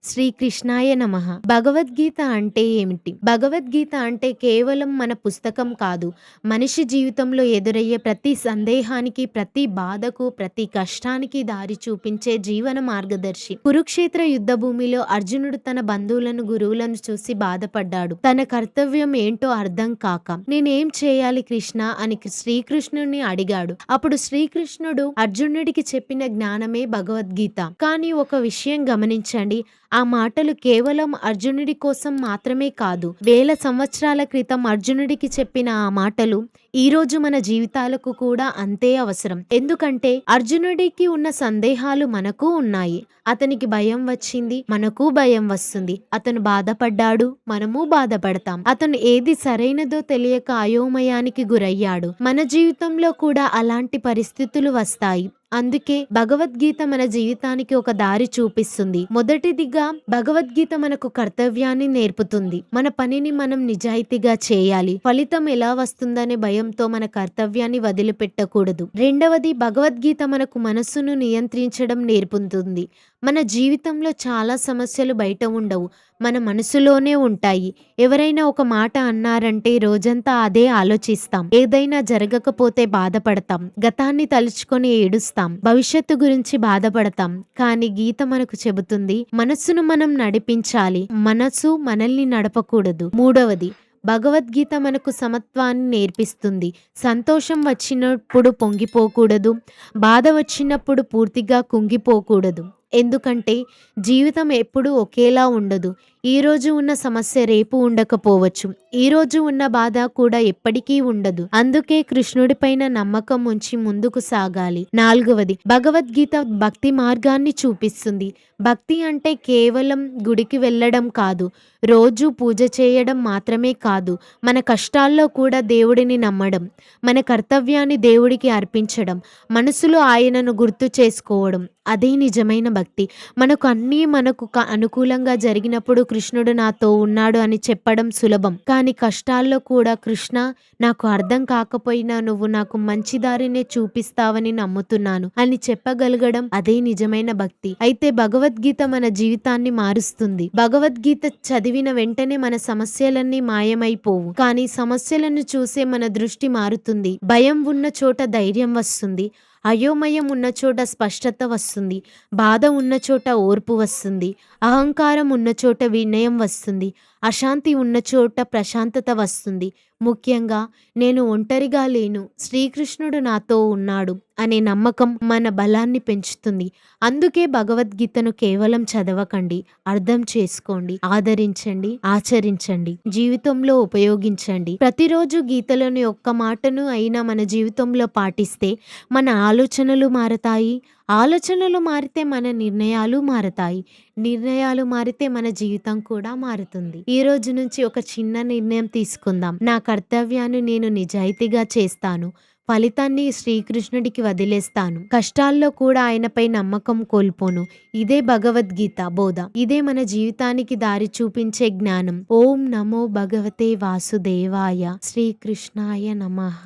శ్రీకృష్ణాయ నమః. భగవద్గీత అంటే ఏమిటి? భగవద్గీత అంటే కేవలం మన పుస్తకం కాదు. మనిషి జీవితంలో ఎదురయ్యే ప్రతి సందేహానికి, ప్రతి బాధకు, ప్రతి కష్టానికి దారి చూపించే జీవన మార్గదర్శి. కురుక్షేత్ర యుద్ధ భూమిలో అర్జునుడు తన బంధువులను, గురువులను చూసి బాధపడ్డాడు. తన కర్తవ్యం ఏంటో అర్థం కాక, నేనేం చేయాలి కృష్ణ అని శ్రీకృష్ణుని అడిగాడు. అప్పుడు శ్రీకృష్ణుడు అర్జునుడికి చెప్పిన జ్ఞానమే భగవద్గీత. కానీ ఒక విషయం గమనించండి, ఆ మాటలు కేవలం అర్జునుడి కోసం మాత్రమే కాదు. వేల సంవత్సరాల క్రితం అర్జునుడికి చెప్పిన ఆ మాటలు ఈ రోజు మన జీవితాలకు కూడా అంతే అవసరం. ఎందుకంటే అర్జునుడికి ఉన్న సందేహాలు మనకు ఉన్నాయి. అతనికి భయం వచ్చింది, మనకు భయం వస్తుంది. అతను బాధపడ్డాడు, మనము బాధపడతాం. అతను ఏది సరైనదో తెలియక అయోమయానికి గురయ్యాడు. మన జీవితంలో కూడా అలాంటి పరిస్థితులు వస్తాయి. అందుకే భగవద్గీత మన జీవితానికి ఒక దారి చూపిస్తుంది. మొదటిదిగా భగవద్గీత మనకు కర్తవ్యాన్ని నేర్పుతుంది. మన పనిని మనం నిజాయితీగా చేయాలి. ఫలితం ఎలా వస్తుందనే భయంతో మన కర్తవ్యాన్ని వదిలిపెట్టకూడదు. రెండవది, భగవద్గీత మనకు మనస్సును నియంత్రించడం నేర్పుతుంది. మన జీవితంలో చాలా సమస్యలు బయట ఉండవు, మన మనసులోనే ఉంటాయి. ఎవరైనా ఒక మాట అన్నారంటే రోజంతా అదే ఆలోచిస్తాం. ఏదైనా జరగకపోతే బాధపడతాం, గతాన్ని తలుచుకొని ఏడుస్తాం, భవిష్యత్తు గురించి బాధపడతాం. కానీ గీత మనకు చెబుతుంది, మనస్సును మనం నడిపించాలి, మనసు మనల్ని నడపకూడదు. మూడవది, భగవద్గీత మనకు సమత్వాన్ని నేర్పిస్తుంది. సంతోషం వచ్చినప్పుడు పొంగిపోకూడదు, బాధ వచ్చినప్పుడు పూర్తిగా కుంగిపోకూడదు. ఎందుకంటే జీవితం ఎప్పుడూ ఒకేలా ఉండదు. ఈరోజు ఉన్న సమస్య రేపు ఉండకపోవచ్చు, ఈరోజు ఉన్న బాధ కూడా ఎప్పటికీ ఉండదు. అందుకే కృష్ణుడిపైన నమ్మకం ఉంచి ముందుకు సాగాలి. నాలుగవది, భగవద్గీత భక్తి మార్గాన్ని చూపిస్తుంది. భక్తి అంటే కేవలం గుడికి వెళ్ళడం కాదు, రోజు పూజ చేయడం మాత్రమే కాదు. మన కష్టాల్లో కూడా దేవుడిని నమ్మడం, మన కర్తవ్యాన్ని దేవుడికి అర్పించడం, మనసులో ఆయనను గుర్తు చేసుకోవడం, అదే నిజమైన భక్తి. మనకు అనుకూలంగా జరిగినప్పుడు కృష్ణుడు నాతో ఉన్నాడు అని చెప్పడం సులభం. కానీ కష్టాల్లో కూడా కృష్ణ, నాకు అర్థం కాకపోయినా నువ్వు నాకు మంచి దారినే చూపిస్తావని నమ్ముతున్నాను అని చెప్పగలగడం, అదే నిజమైన భక్తి. అయితే భగవద్గీత మన జీవితాన్ని మారుస్తుంది. భగవద్గీత చదివిన వెంటనే మన సమస్యలన్నీ మాయమైపోవు, కానీ సమస్యలను చూసే మన దృష్టి మారుతుంది. భయం ఉన్న చోట ధైర్యం వస్తుంది, అయోమయం ఉన్న చోట స్పష్టత వస్తుంది, బాధ ఉన్న చోట ఓర్పు వస్తుంది, అహంకారం ఉన్న చోట వినయం వస్తుంది, అశాంతి ఉన్న చోట ప్రశాంతత వస్తుంది. ముఖ్యంగా నేను ఒంటరిగా లేను, శ్రీకృష్ణుడు నాతో ఉన్నాడు అనే నమ్మకం మన బలాన్ని పెంచుతుంది. అందుకే భగవద్గీతను కేవలం చదవకండి, అర్థం చేసుకోండి, ఆదరించండి, ఆచరించండి, జీవితంలో ఉపయోగించండి. ప్రతిరోజు గీతలోని ఒక్క మాటను అయినా మన జీవితంలో పాటిస్తే మన ఆలోచనలు మారతాయి, ఆలోచనలు మారితే మన నిర్ణయాలు మారతాయి, నిర్ణయాలు మారితే మన జీవితం కూడా మారుతుంది. ఈ రోజు నుంచి ఒక చిన్న నిర్ణయం తీసుకుందాం. నా కర్తవ్యాన్ని నేను నిజాయితీగా చేస్తాను, ఫలితాన్ని శ్రీకృష్ణుడికి వదిలేస్తాను, కష్టాల్లో కూడా ఆయనపై నమ్మకం కోల్పోను. ఇదే భగవద్గీత బోధ, ఇదే మన జీవితానికి దారి చూపించే జ్ఞానం. ఓం నమో భగవతే వాసుదేవాయ. శ్రీకృష్ణాయ నమః.